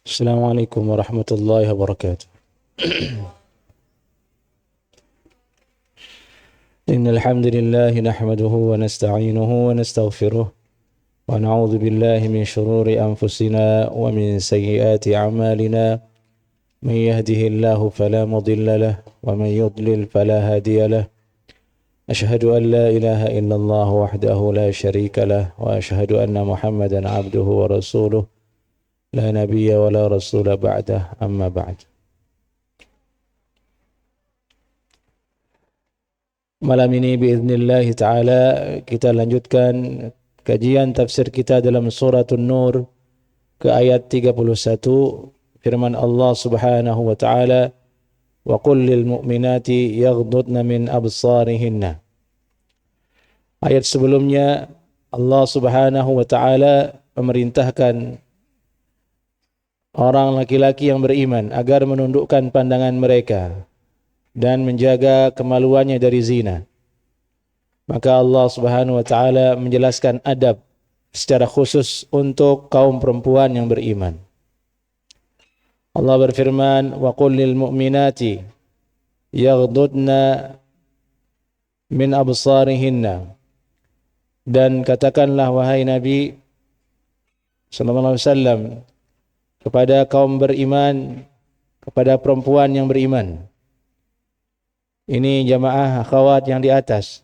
السلام عليكم ورحمة الله وبركاته. إن الحمد لله نحمده ونستعينه ونستغفره ونعوذ بالله من شرور أنفسنا ومن سيئات أعمالنا. من يهده الله فلا مضل له ومن يضلل فلا هادي له. أشهد أن لا إله إلا الله وحده لا شريك له وأشهد أن محمدا عبده ورسوله لا نبي ولا رسول بعده أما بعد. Malam ini biiznillah ta'ala kita lanjutkan kajian tafsir kita dalam surah An-Nur ke ayat 31, firman Allah Subhanahu wa ta'ala, wa qul lil mu'minati yaghdudna min absarihinna. Ayat sebelumnya Allah Subhanahu wa ta'ala memerintahkan orang laki-laki yang beriman agar menundukkan pandangan mereka dan menjaga kemaluannya dari zina. Maka Allah Subhanahu wa taala menjelaskan adab secara khusus untuk kaum perempuan yang beriman. Allah berfirman, wa qul lil mu'minati yaghdudna min absarihinna. Dan katakanlah wahai Nabi sallallahu alaihi wasallam kepada kaum beriman, kepada perempuan yang beriman. Ini jamaah akhwat yang di atas.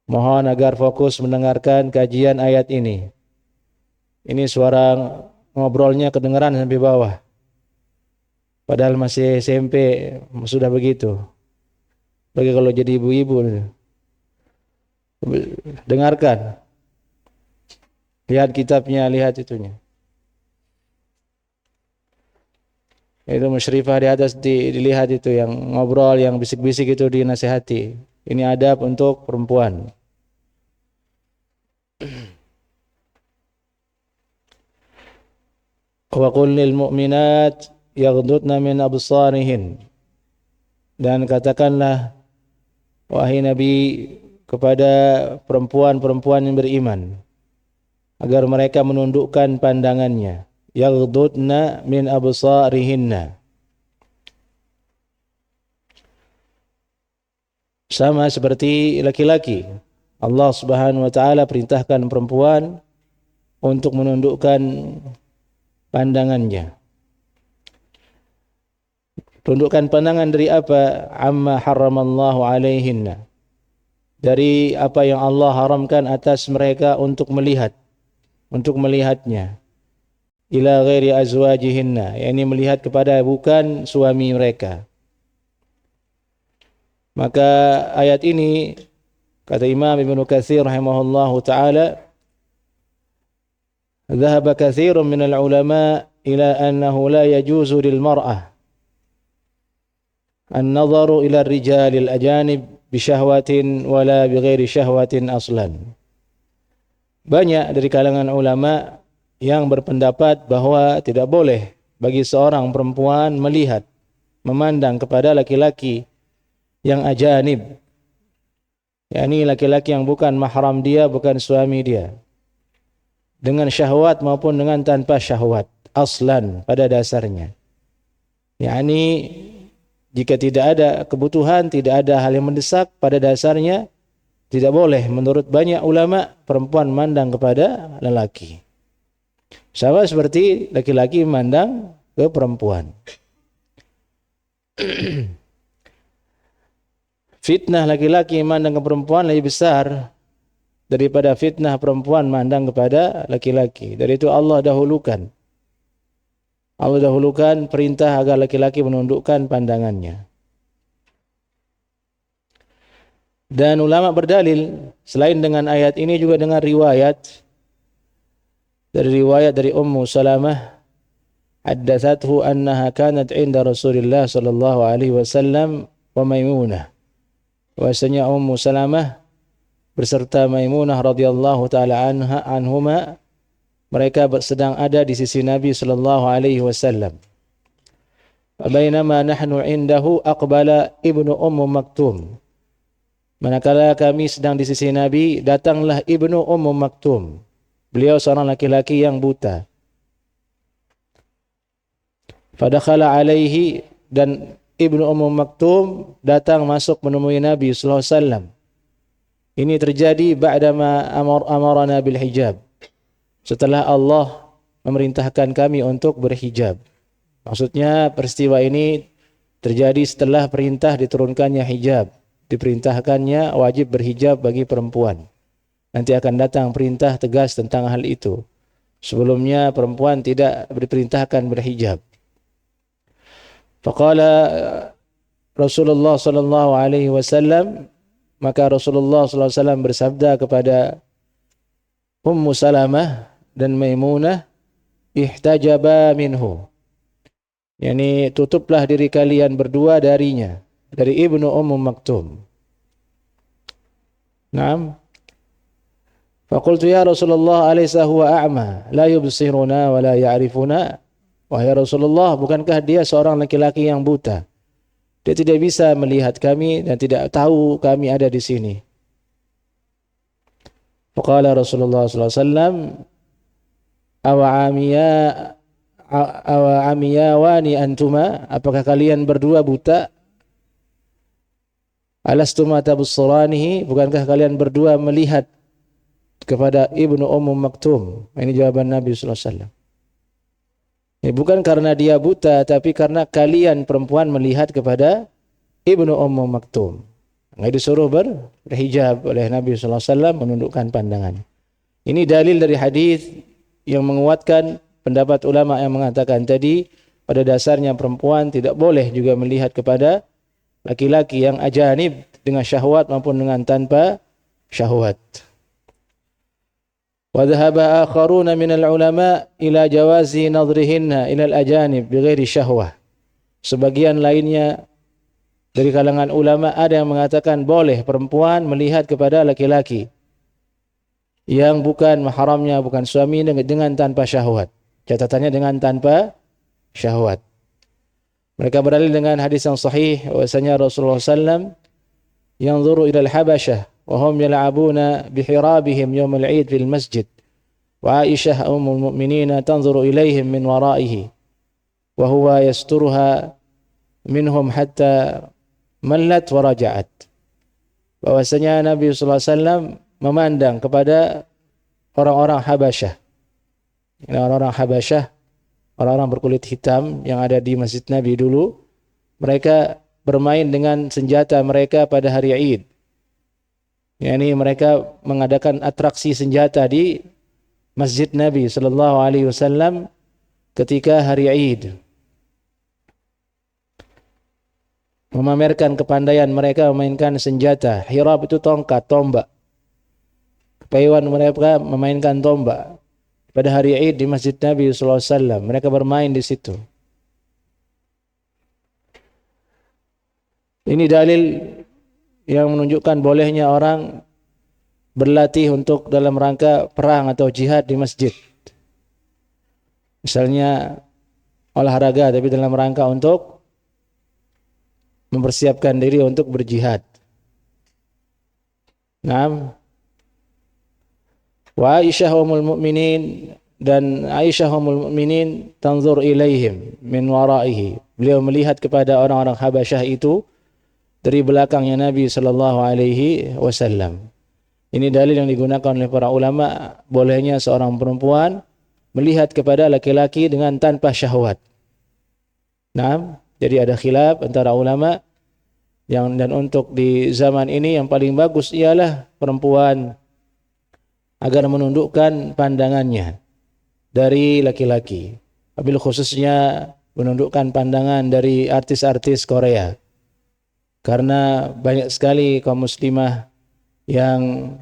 Mohon agar fokus mendengarkan kajian ayat ini. Ini suara ngobrolnya kedengaran sampai bawah. Padahal masih SMP sudah begitu. Bagi kalau jadi ibu-ibu. Dengarkan. Lihat kitabnya, lihat itunya. Itu musyrifah di atas dilihat itu yang ngobrol, yang bisik-bisik itu dinasihati. Ini adab untuk perempuan. Wa qul lil mu'minat yaghdudna min absarihin. Dan katakanlah wahai Nabi kepada perempuan-perempuan yang beriman agar mereka menundukkan pandangannya. Yaghdudna min absarihinna. Sama seperti laki-laki, Allah Subhanahu wa taala perintahkan perempuan untuk menundukkan pandangannya. Tundukkan pandangan dari apa? Amma haramallahu alaihinna. Dari apa yang Allah haramkan atas mereka untuk melihat, untuk melihatnya. Ila ghairi azwajihinna, yakni melihat kepada bukan suami mereka. Maka ayat ini kata Imam Ibnu Katsir rahimahullahu taala, dhahaba katsirun minal ulama ila annahu la yajuzu lil mar'ah an-nadharu ila ar-rijal al-ajanib bi syahwatin wala bi ghairi syahwatin aslan. Banyak dari kalangan ulama yang berpendapat bahwa tidak boleh bagi seorang perempuan melihat, memandang kepada laki-laki yang ajanib, yakni laki-laki yang bukan mahram dia, bukan suami dia, dengan syahwat maupun dengan tanpa syahwat, aslan pada dasarnya. Yakni jika tidak ada kebutuhan, tidak ada hal yang mendesak, pada dasarnya tidak boleh menurut banyak ulama perempuan memandang kepada lelaki. Sama seperti laki-laki memandang ke perempuan. Fitnah laki-laki memandang ke perempuan lebih besar daripada fitnah perempuan memandang kepada laki-laki. Dari itu Allah dahulukan perintah agar laki-laki menundukkan pandangannya. Dan ulama berdalil selain dengan ayat ini juga dengan riwayat dari Ummu Salamah, haddatsathu annaha kanat 'inda Rasulillah sallallahu alaihi wasallam wa Maimunah. Bahwasanya Ummu Salamah beserta Maimunah radhiyallahu taala anhuma, mereka sedang ada di sisi Nabi sallallahu alaihi wasallam. Bainama nahnu 'indahu aqbala ibnu Maktum. Manakala kami sedang di sisi Nabi, datanglah ibnu Maktum. Beliau seorang laki-laki yang buta. Fadakhala alaihi, dan Ibnu Maktum datang masuk menemui Nabi sallallahu alaihi wasallam. Ini terjadi ba'dama amarana bil hijab. Setelah Allah memerintahkan kami untuk berhijab. Maksudnya peristiwa ini terjadi setelah perintah diturunkannya hijab. Diperintahkannya wajib berhijab bagi perempuan. Nanti akan datang perintah tegas tentang hal itu. Sebelumnya perempuan tidak diperintahkan berhijab. Faqala Rasulullah sallallahu alaihi wasallam, maka Rasulullah sallallahu alaihi wasallam bersabda kepada Ummu Salamah dan Maimunah, ihtajaba minhu. Yani tutuplah diri kalian berdua darinya, dari Ibnu Maktum. Naam. Faqultu ya Rasulullah alaysa huwa a'ma la yubsiruna wa la ya'rifuna. Wahai Rasulullah, bukankah dia seorang laki-laki yang buta? Dia tidak bisa melihat kami dan tidak tahu kami ada di sini. Faqala Rasulullah sallallahu alaihi wasallam, awa amiyawani antuma, apakah kalian berdua buta? Alastuma tabussuranihi, bukankah kalian berdua melihat kepada Ibnu Maktum? Ini jawaban Nabi sallallahu alaihi wasallam. Bukan karena dia buta, tapi karena kalian perempuan melihat kepada Ibnu Maktum. Nggak disuruh berhijab oleh Nabi sallallahu alaihi wasallam, menundukkan pandangan. Ini dalil dari hadis yang menguatkan pendapat ulama yang mengatakan tadi, pada dasarnya perempuan tidak boleh juga melihat kepada laki-laki yang ajanib dengan syahwat maupun dengan tanpa syahwat. Wa dhahaba akharuna min al-ulama ila jawazi nadrihinna ila al-ajanib bighairi syahwah. Sebagian lainnya dari kalangan ulama ada yang mengatakan boleh perempuan melihat kepada laki-laki yang bukan mahramnya, bukan suami, dengan tanpa syahwat. Catatannya dengan tanpa syahwat. Mereka berdalil dengan hadis yang sahih bahwasanya Rasulullah sallam yanzuru ila al-Habasyah wa hum yal'abuna bihirabihim yawm al-'id fil masjid. Wa Aisyah ummul mu'minin tanzuru ilaihim min wara'ihi wa huwa yasturuha minhum hatta mallat wa raja'at. Bahwasanya Nabi sallallahu alaihi wasallam memandang kepada orang-orang Habasyah. Orang-orang Habasyah, orang-orang berkulit hitam yang ada di Masjid Nabi dulu, mereka bermain dengan senjata mereka pada hari Id. Yani mereka mengadakan atraksi senjata di Masjid Nabi sallallahu alaihi wasallam ketika hari Id. Memamerkan kepandaian mereka memainkan senjata. Hirab itu tongkat, tombak. Kepayuan mereka memainkan tombak. Pada hari Id di Masjid Nabi sallallahu alaihi wasallam, mereka bermain di situ. Ini dalil yang menunjukkan bolehnya orang berlatih untuk dalam rangka perang atau jihad di masjid. Misalnya olahraga tapi dalam rangka untuk mempersiapkan diri untuk berjihad. Naam. Wa Aisyah ummul mu'minin, dan Aisyah ummul mu'minin tanzur ilaihim min waraihi. Beliau melihat kepada orang-orang Habasyah itu dari belakangnya Nabi sallallahu alaihi wasallam. Ini dalil yang digunakan oleh para ulama bolehnya seorang perempuan melihat kepada laki-laki dengan tanpa syahwat. Nah, jadi ada khilaf antara ulama dan untuk di zaman ini yang paling bagus ialah perempuan agar menundukkan pandangannya dari laki-laki. Wabil khususnya menundukkan pandangan dari artis-artis Korea. Karena banyak sekali kaum muslimah yang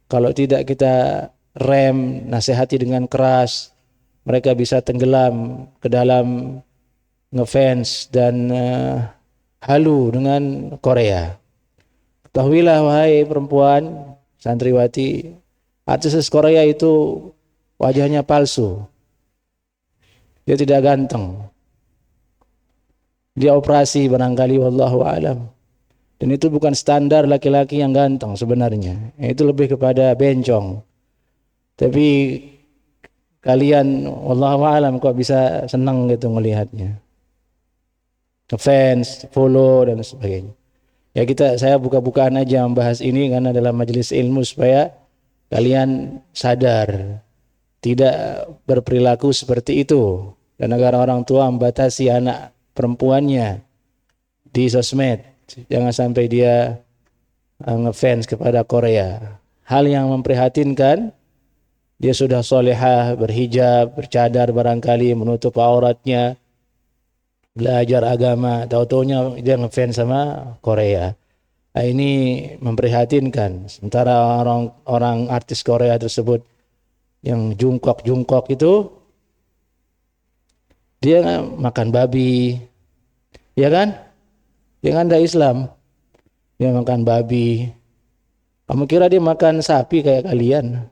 kalau tidak kita rem, nasihati dengan keras, mereka bisa tenggelam ke dalam ngefans dan halu dengan Korea. Ketahuilah wahai perempuan santriwati, artis Korea itu wajahnya palsu. Dia tidak ganteng. Dia operasi barangkali, wallahu a'lam. Dan itu bukan standar laki-laki yang ganteng sebenarnya. Itu lebih kepada bencong. Tapi kalian wallahu a'lam kok bisa senang gitu melihatnya. ngefans, follow dan sebagainya. Ya saya buka-bukaan aja membahas ini karena dalam majelis ilmu supaya kalian sadar tidak berperilaku seperti itu dan agar orang tua membatasi anak perempuannya di sosmed. Jangan sampai dia ngefans kepada Korea. Hal yang memprihatinkan, dia sudah solehah, berhijab, bercadar barangkali, menutup auratnya, belajar agama, tahu-taunya dia ngefans sama Korea. Nah, ini memprihatinkan. Sementara orang artis Korea tersebut yang jungkok itu, dia makan babi, ya kan? Dia kan ada Islam, dia makan babi. Kamu kira dia makan sapi kayak kalian?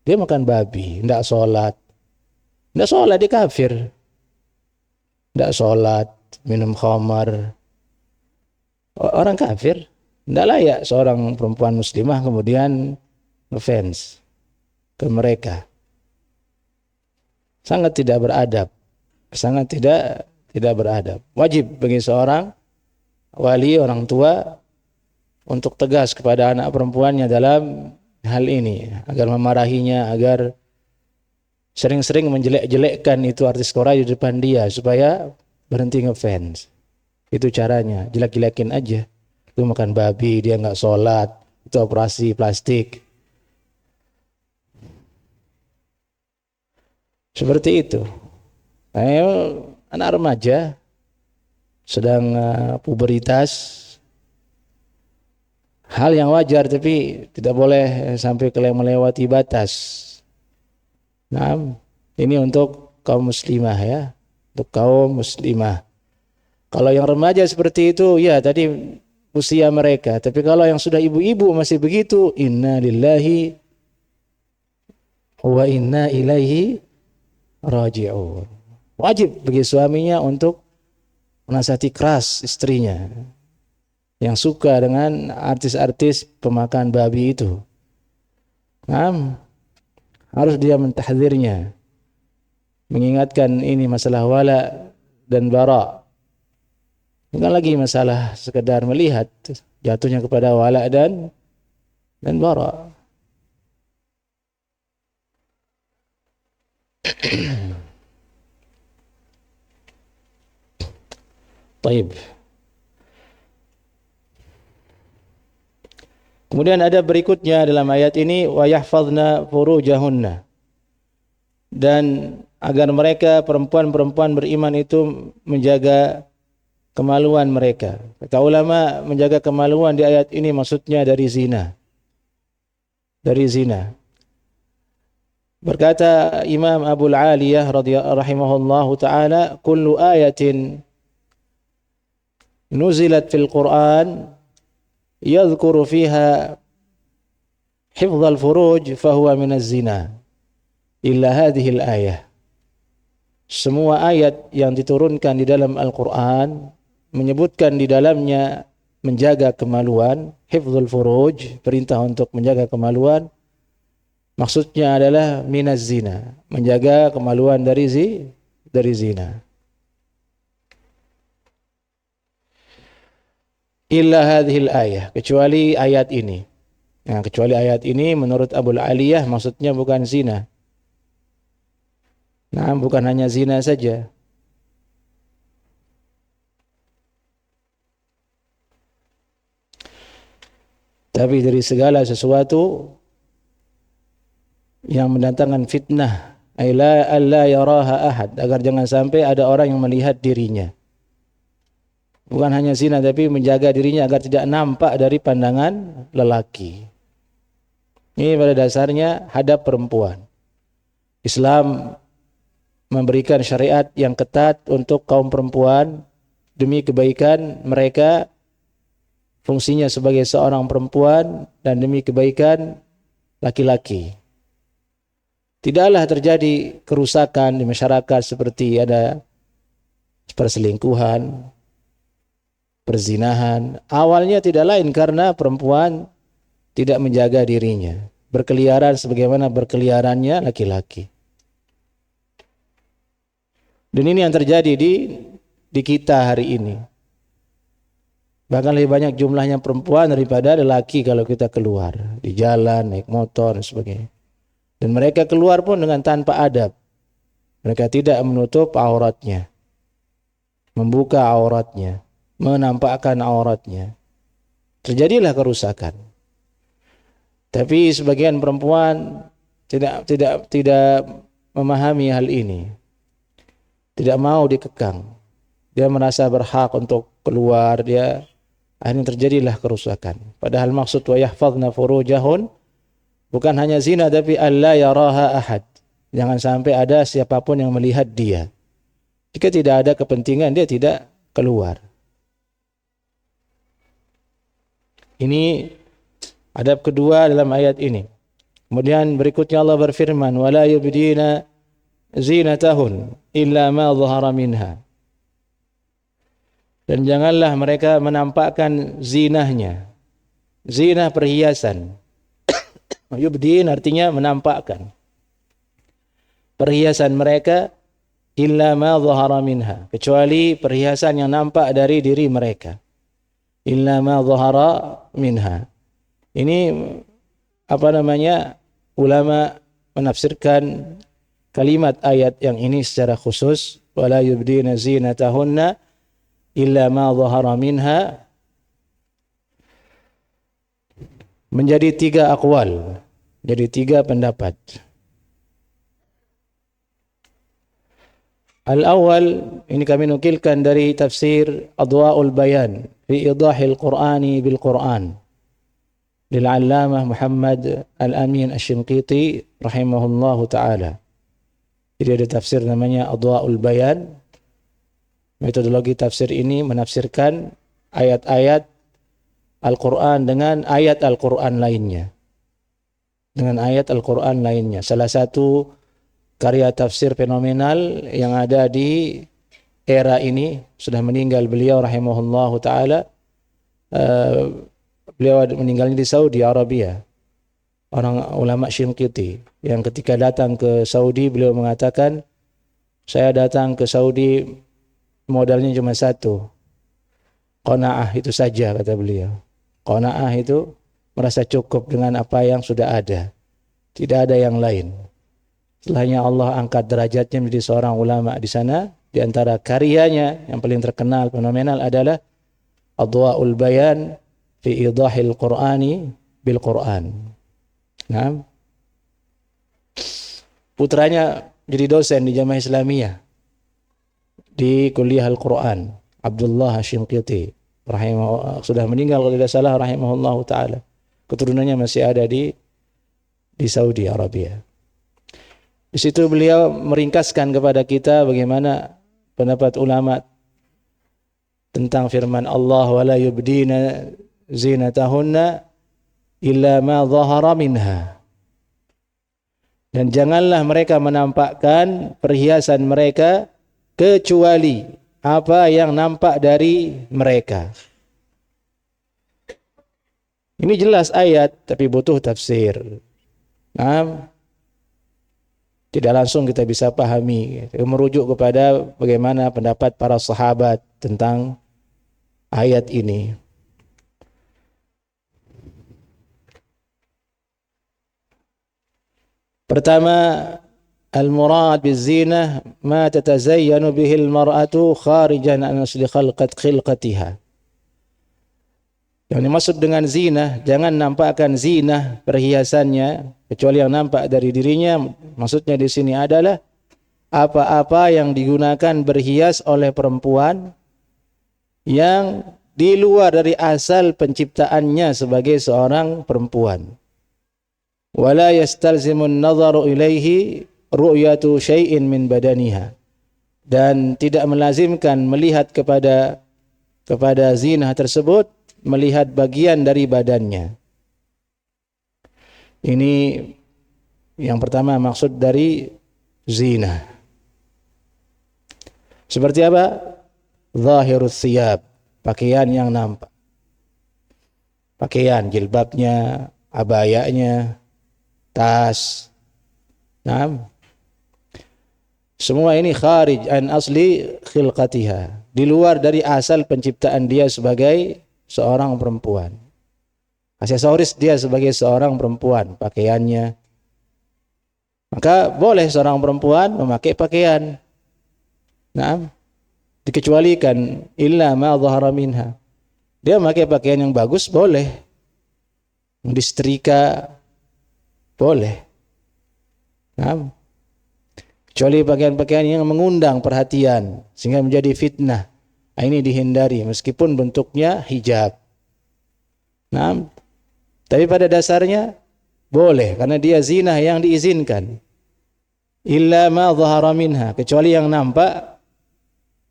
Dia makan babi, tidak sholat, dia kafir. Tidak sholat, minum khamar, orang kafir. Tidak layak seorang perempuan muslimah kemudian ngefans ke mereka. Sangat tidak beradab, sangat tidak beradab. Wajib bagi seorang wali, orang tua, untuk tegas kepada anak perempuannya dalam hal ini, agar memarahinya, agar sering-sering menjelek-jelekkan itu artis Korea di depan dia supaya berhenti ngefans. Itu caranya, jelek-jelekin aja. Itu makan babi, dia nggak sholat, itu operasi plastik. Seperti itu. Anak remaja sedang puberitas, hal yang wajar tapi tidak boleh sampai melewati batas. Nah, ini untuk kaum muslimah ya, untuk kaum muslimah. Kalau yang remaja seperti itu, ya tadi usia mereka. Tapi kalau yang sudah ibu-ibu masih begitu, inna lillahi wa inna ilaihi raji'un. Wajib bagi suaminya untuk menasihati keras istrinya yang suka dengan artis-artis pemakan babi itu. Nah, harus dia mentahdzirnya, mengingatkan ini masalah wala dan bara, bukan lagi masalah sekedar melihat, jatuhnya kepada wala dan bara. Taib. Kemudian ada berikutnya dalam ayat ini, wa yahfazna furujahunna, dan agar mereka perempuan-perempuan beriman itu menjaga kemaluan mereka. Kata ulama, menjaga kemaluan di ayat ini maksudnya dari zina. Dari zina. Berkata Imam Abu Aliyah rahimahullahu taala, kullu ayatin nuzilat fil Quran yadhkuru fiha hifdzal furuj fahuwa minaz zina illa hadhihi al-ayah. Semua ayat yang diturunkan di dalam Al-Quran menyebutkan di dalamnya menjaga kemaluan, hifdzul furuj, perintah untuk menjaga kemaluan, maksudnya adalah minaz zina, menjaga kemaluan dari zina. Illa hadhil ayah, kecuali ayat ini. Nah, kecuali ayat ini menurut Abu Aliyah maksudnya bukan zina. Nah, bukan hanya zina saja. Tapi dari segala sesuatu yang mendatangkan fitnah, alla yaraha ahad, agar jangan sampai ada orang yang melihat dirinya. Bukan hanya zina, tapi menjaga dirinya agar tidak nampak dari pandangan lelaki. Ini pada dasarnya hadap perempuan. Islam memberikan syariat yang ketat untuk kaum perempuan demi kebaikan mereka, fungsinya sebagai seorang perempuan, dan demi kebaikan laki-laki. Tidaklah terjadi kerusakan di masyarakat seperti ada perselingkuhan, perzinahan. Awalnya tidak lain karena perempuan tidak menjaga dirinya, berkeliaran sebagaimana berkeliarannya laki-laki. Dan ini yang terjadi di kita hari ini. Bahkan lebih banyak jumlahnya perempuan daripada lelaki kalau kita keluar di jalan, naik motor dan sebagainya. Dan mereka keluar pun dengan tanpa adab. Mereka tidak menutup auratnya, membuka auratnya, menampakkan auratnya. Terjadilah kerusakan. Tapi sebagian perempuan tidak memahami hal ini. Tidak mau dikekang. Dia merasa berhak untuk keluar, akhirnya terjadilah kerusakan. Padahal maksud wa yahfazna furujahun bukan hanya zina, tapi alla yaraha ahad. Jangan sampai ada siapapun yang melihat dia. Jika tidak ada kepentingan, dia tidak keluar. Ini adab kedua dalam ayat ini. Kemudian berikutnya Allah berfirman, wala yubdina zinatahun illa ma dhahara minha. Dan janganlah mereka menampakkan zinahnya. Zinah perhiasan. Yubdin artinya menampakkan perhiasan mereka illa ma dhahara minha, kecuali perhiasan yang nampak dari diri mereka. Illa ma dhahara minha. Ini ulama menafsirkan kalimat ayat yang ini secara khusus, wala yubdina zinatahunna illa ma dhahara minha, menjadi 3 aqwal, jadi 3 pendapat. Al-awwal, ini kami nukilkan dari tafsir Adwa'ul Bayan fi idahil Qur'ani bil Qur'an lil 'allamah Muhammad Al-Amin Asy-Shinqiti rahimahullahu taala. Jadi ada tafsir namanya Adwa'ul Bayan. Metodologi tafsir ini menafsirkan ayat-ayat Al-Quran dengan ayat Al-Quran lainnya. Salah satu karya tafsir fenomenal yang ada di era ini, sudah meninggal beliau rahimahullahu ta'ala. Beliau meninggalnya di Saudi Arabia. Orang ulama Shinqiti yang ketika datang ke Saudi, beliau mengatakan, saya datang ke Saudi modalnya cuma 1, qanaah, itu saja, kata beliau. Qanaah itu merasa cukup dengan apa yang sudah ada, tidak ada yang lain. Setelahnya Allah angkat derajatnya menjadi seorang ulama di sana. Di antara karyanya yang paling terkenal fenomenal adalah Adwa'ul Bayan fi idahil Qur'ani bil Qur'an. Nah, putranya jadi dosen di Jamaah Islamiyah di Kuliah Al-Quran, Abdullah Asy-Shinqiti sudah meninggal kalau tidak salah rahimahullahu taala. Keturunannya masih ada di Saudi Arabia. Di situ beliau meringkaskan kepada kita bagaimana pendapat ulama tentang firman Allah, wala yubdina zinatahunna illa ma dhahara minha. Dan janganlah mereka menampakkan perhiasan mereka kecuali apa yang nampak dari mereka. Ini jelas ayat, tapi butuh tafsir. Nah, tidak langsung kita bisa pahami. Merujuk kepada bagaimana pendapat para sahabat tentang ayat ini. Pertama, al-murad bizinah ma tatazayyanu bihi al-mar'atu kharijan an asli khilqatiha. Yang dimaksud dengan zina, jangan nampakkan zina perhiasannya kecuali yang nampak dari dirinya. Maksudnya di sini adalah apa-apa yang digunakan berhias oleh perempuan yang di luar dari asal penciptaannya sebagai seorang perempuan. Wala yastalzimun nadharu ilaihi ru'yatu syai'in min badaniha. Dan tidak melazimkan melihat kepada zina tersebut, melihat bagian dari badannya. Ini yang pertama maksud dari zina. Seperti apa? Zahirus thiyab, pakaian yang nampak. Pakaian, jilbabnya, abayanya, tas. Nah, semua ini kharij an asli khilqatiha, di luar dari asal penciptaan dia sebagai seorang perempuan. Aksesoris dia sebagai seorang perempuan, pakaiannya. Maka boleh seorang perempuan memakai pakaian. Nah, dikecualikan illa ma dhahara minha. Dia memakai pakaian yang bagus boleh. Disetrika boleh. Nah, kecuali pakaian-pakaian yang mengundang perhatian sehingga menjadi fitnah. Nah, ini dihindari meskipun bentuknya hijab. Nah, tapi pada dasarnya boleh karena dia zina yang diizinkan. Illa ma dhahara minha, kecuali yang nampak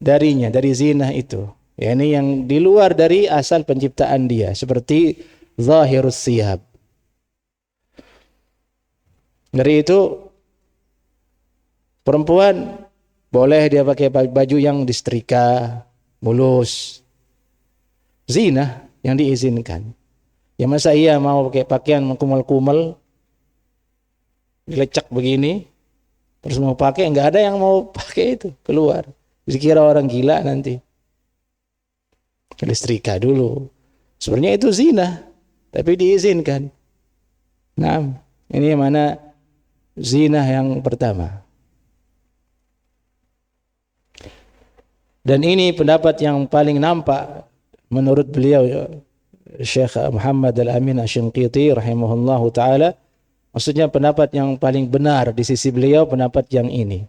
darinya, dari zina itu. Ya, ini yang di luar dari asal penciptaan dia, seperti zahirus siyab. Dari itu perempuan boleh dia pakai baju yang disetrika, mulus. Zina yang diizinkan. Ya masa iya mau pakai pakaian kumel-kumel, dilecek begini, terus mau pakai, enggak ada yang mau pakai itu, keluar. Dikira orang gila nanti. Disetrika dulu. Sebenarnya itu zina, tapi diizinkan. Nah, ini mana zina yang pertama. Dan ini pendapat yang paling nampak menurut beliau Syekh Muhammad Al-Amin Asy-Syanqiti rahimahullahu taala. Maksudnya pendapat yang paling benar di sisi beliau pendapat yang ini.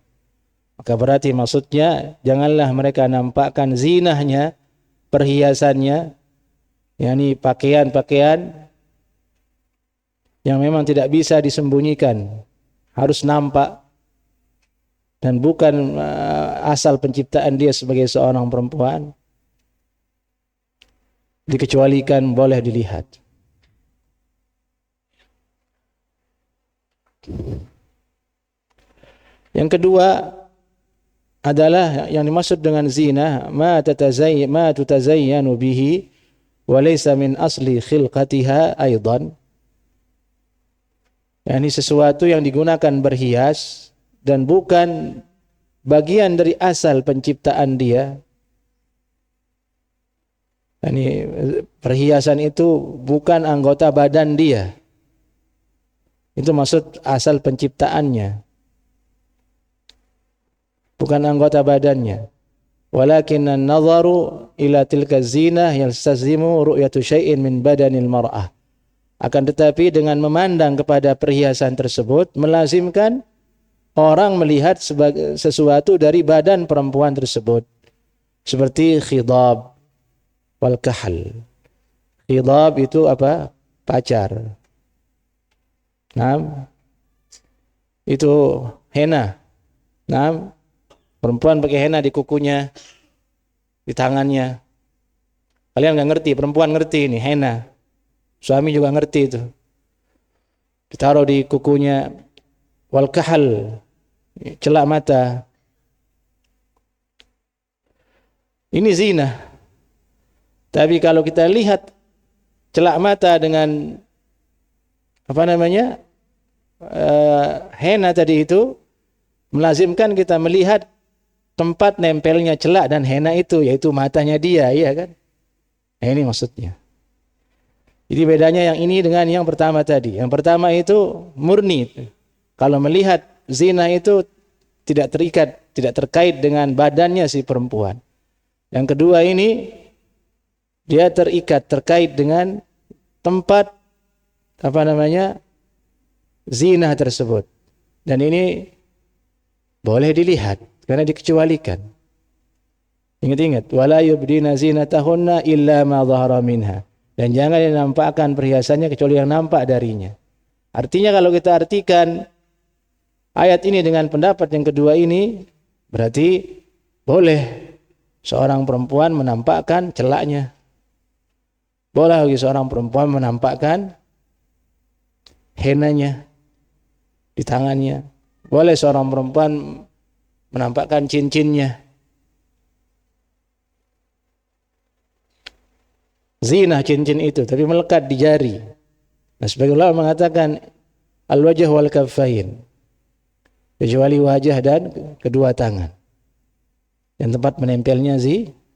Maka berarti maksudnya janganlah mereka nampakkan zinahnya, perhiasannya, yakni pakaian-pakaian yang memang tidak bisa disembunyikan, harus nampak. Dan bukan asal penciptaan dia sebagai seorang perempuan, dikecualikan boleh dilihat. Yang kedua adalah yang dimaksud dengan zina ma tutazayyanu bihi wa laysa min asli khilqatiha aidan. Yani sesuatu yang digunakan berhias dan bukan bagian dari asal penciptaan dia. Yani perhiasan itu bukan anggota badan dia. Itu maksud asal penciptaannya. Bukan anggota badannya. Walakin an-nadharu ila tilka zinah yaltazimu ru'yatu syai'in min badanil mar'ah. Akan tetapi dengan memandang kepada perhiasan tersebut melazimkan orang melihat sesuatu dari badan perempuan tersebut. Seperti khidab wal kahal. Khidab itu apa? Pacar. Nah, itu henna. Nah, perempuan pakai henna di kukunya, di tangannya. Kalian nggak ngerti, perempuan ngerti ini henna. Suami juga ngerti itu. Ditaruh di kukunya. Wal kahal, celak mata. Ini zina. Tapi kalau kita lihat celak mata dengan henna tadi itu melazimkan kita melihat tempat nempelnya celak dan henna itu, yaitu matanya dia, iya kan? Nah, ini maksudnya. Jadi bedanya yang ini dengan yang pertama tadi. Yang pertama itu murni. Kalau melihat zina itu tidak terikat, tidak terkait dengan badannya si perempuan. Yang kedua ini dia terikat, terkait dengan tempat zina tersebut. Dan ini boleh dilihat karena dikecualikan. Ingat-ingat, wala yubdina zinatahunna illa ma dhahara minha. Dan jangan dinampakkan perhiasannya kecuali yang nampak darinya. Artinya kalau kita artikan ayat ini dengan pendapat yang kedua ini, berarti boleh seorang perempuan menampakkan celaknya. Boleh bagi seorang perempuan menampakkan henanya di tangannya. Boleh seorang perempuan menampakkan cincinnya. Zina cincin itu, tapi melekat di jari. Nah, sebagian ulama mengatakan al-wajh wal kaffain, kecuali wajah dan kedua tangan. Yang tempat menempelnya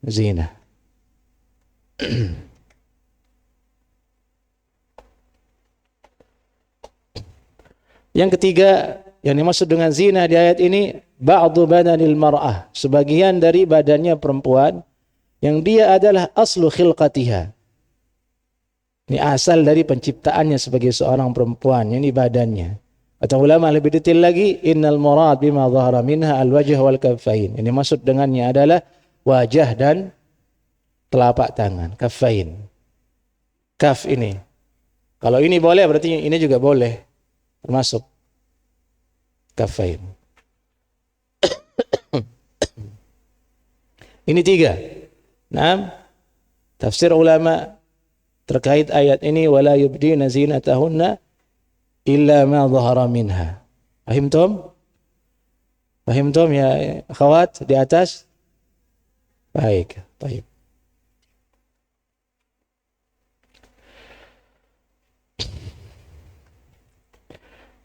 zina. Yang ketiga, yang dimaksud dengan zina di ayat ini, ba'du badanil mar'ah, sebagian dari badannya perempuan yang dia adalah aslu khilqatiha. Ini asal dari penciptaannya sebagai seorang perempuan, ini badannya. Atau ulama lebih detail lagi, innal murad bima dhahara minha al-wajh wal kaffain. Ini maksud dengannya adalah wajah dan telapak tangan, kaffain. Kaf ini. Kalau ini boleh berarti ini juga boleh. Termasuk kaffain. Ini tiga. Nah, tafsir ulama terkait ayat ini, wala yubdina zinatahunna illa ma dhahara minha. Fahimtum? Fahimtum ya akhwat di atas? Baik, baik.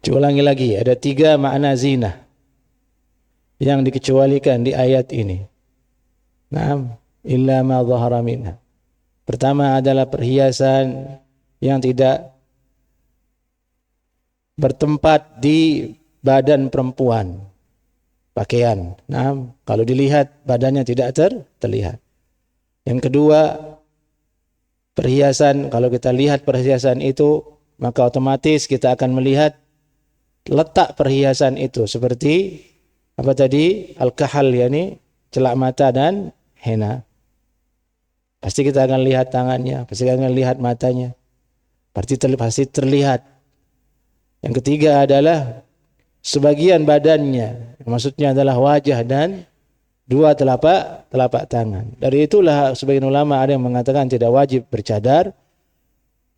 Ulangi lagi, ada tiga makna zina yang dikecualikan di ayat ini. Naam, illa ma dhahara minha. Pertama adalah perhiasan yang tidak bertempat di badan perempuan. Pakaian. Naam, kalau dilihat badannya tidak terlihat. Yang kedua, perhiasan, kalau kita lihat perhiasan itu, maka otomatis kita akan melihat letak perhiasan itu seperti apa tadi, al-kahal, yakni celak mata dan henna. Pasti kita akan lihat tangannya, pasti akan lihat matanya, pasti terlihat. Yang ketiga adalah sebagian badannya, maksudnya adalah wajah dan dua telapak tangan. Dari itulah sebagian ulama ada yang mengatakan tidak wajib bercadar.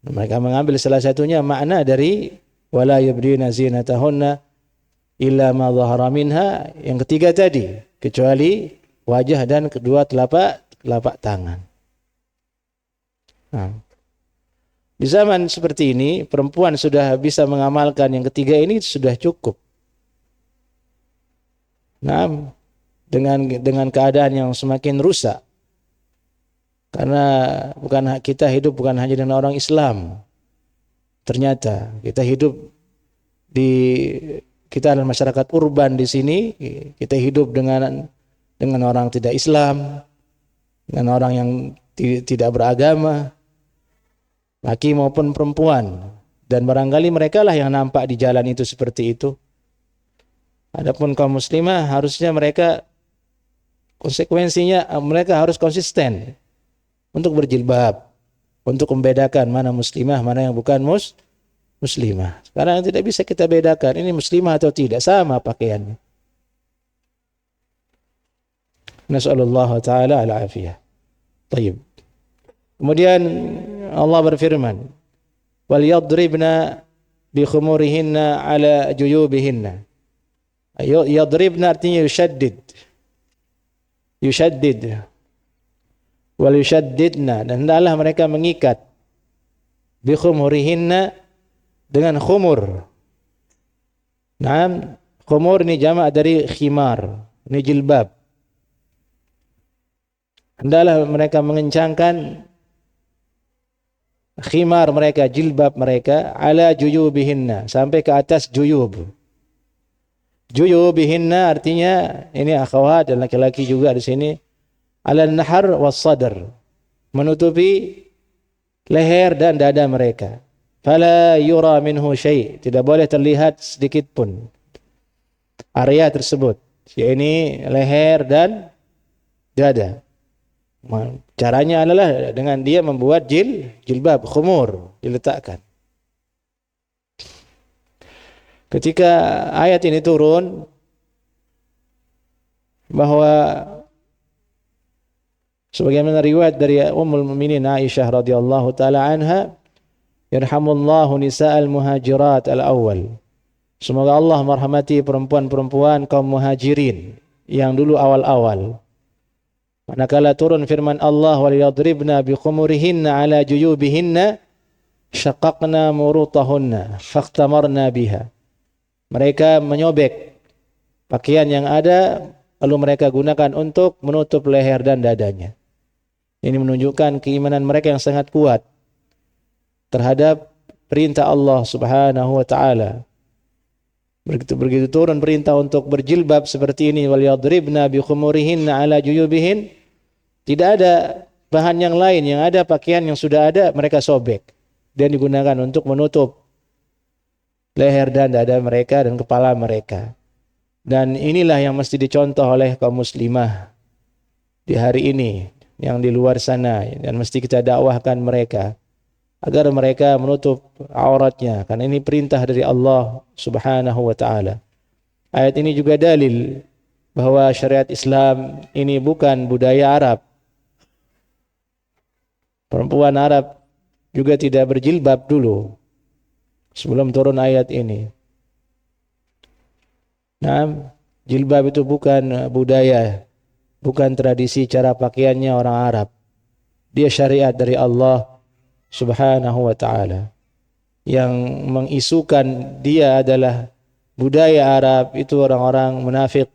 Mereka mengambil salah satunya makna dari wala yubdina zinatahunna illa ma dhahara minha, yang ketiga tadi, kecuali wajah dan kedua telapak tangan. Nah, di zaman seperti ini perempuan sudah bisa mengamalkan yang ketiga ini sudah cukup. Nah, dengan keadaan yang semakin rusak, karena kita hidup bukan hanya dengan orang Islam. Ternyata kita hidup kita adalah masyarakat urban di sini. Kita hidup dengan orang tidak Islam, dengan orang yang tidak beragama, laki maupun perempuan. Dan barangkali mereka lah yang nampak di jalan itu seperti itu. Adapun kaum muslimah harusnya konsekuensinya mereka harus konsisten untuk berjilbab, untuk membedakan mana muslimah, mana yang bukan muslimah. Sekarang tidak bisa kita bedakan ini muslimah atau tidak, sama pakaiannya. Nasallallahu ta'ala al-afiyah. Tayyib. Kemudian Allah berfirman, wal yadribna bi khumurihinna ala juyubihinna. Yadribna artinya yushaddid. Wal yushaddidna, dan hendaklah mereka mengikat bi khumurihinna, dengan khumur. Nah, khumur ini jamak dari khimar, ini jilbab. Hendaklah mereka mengencangkan khimar mereka, jilbab mereka, ala juyubihinna, sampai ke atas juyub. Juyubihinna artinya ini akhwat dan laki-laki juga di sini, ala nahar was sadr, menutupi leher dan dada mereka. Fala yura minhu syai', tidak boleh terlihat sedikit pun area tersebut, yakni leher dan dada. Caranya adalah dengan dia membuat jilbab, khumur, diletakkan. Ketika ayat ini turun, bahwa sebagaimana riwayat dari Ummul Mukminin Aisyah radhiyallahu taala anha, yarhamullahu nisa'al muhajirat al-awwal. Semoga Allah merahmati perempuan-perempuan kaum muhajirin yang dulu awal-awal. Manakala turun firman Allah, wal yadribna bi khumurihinna ala juyubihinna syaqqaqna murutahunna fakhtamarna biha. Mereka menyobek pakaian yang ada lalu mereka gunakan untuk menutup leher dan dadanya. Ini menunjukkan keimanan mereka yang sangat kuat terhadap perintah Allah Subhanahu wa taala. Begitu turun perintah untuk berjilbab seperti ini, wal yadribna bi khumurihinna ala juyubihin, tidak ada bahan yang lain, yang ada pakaian yang sudah ada mereka sobek dan digunakan untuk menutup leher dan dada mereka dan kepala mereka. Dan inilah yang mesti dicontoh oleh kaum muslimah di hari ini yang di luar sana, dan mesti kita dakwahkan mereka agar mereka menutup auratnya, karena ini perintah dari Allah Subhanahu wa taala. Ayat ini juga dalil bahwa syariat Islam ini bukan budaya Arab. Perempuan Arab juga tidak berjilbab dulu sebelum turun ayat ini. Nah, jilbab itu bukan budaya, bukan tradisi cara pakaiannya orang Arab. Dia syariat dari Allah Subhanahu wa ta'ala. Yang mengisukan dia adalah budaya Arab, itu orang-orang munafik,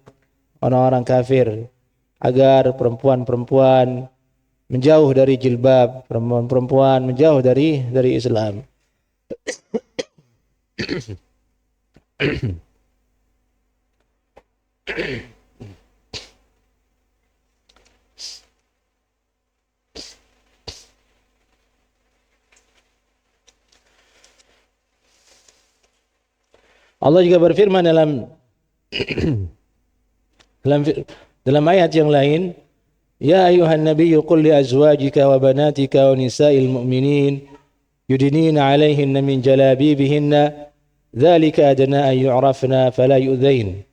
orang-orang kafir, agar perempuan-perempuan menjauh dari jilbab, perempuan-perempuan menjauh dari Islam. Allah juga berfirman dalam ayat yang lain, ya ayuhan nabiyyu qul li azwajika wa banatika wa nisa'il mu'minin yudnina 'alaihinna min jalabibihinna dzalika adna an yu'rafna fala yu'dzain.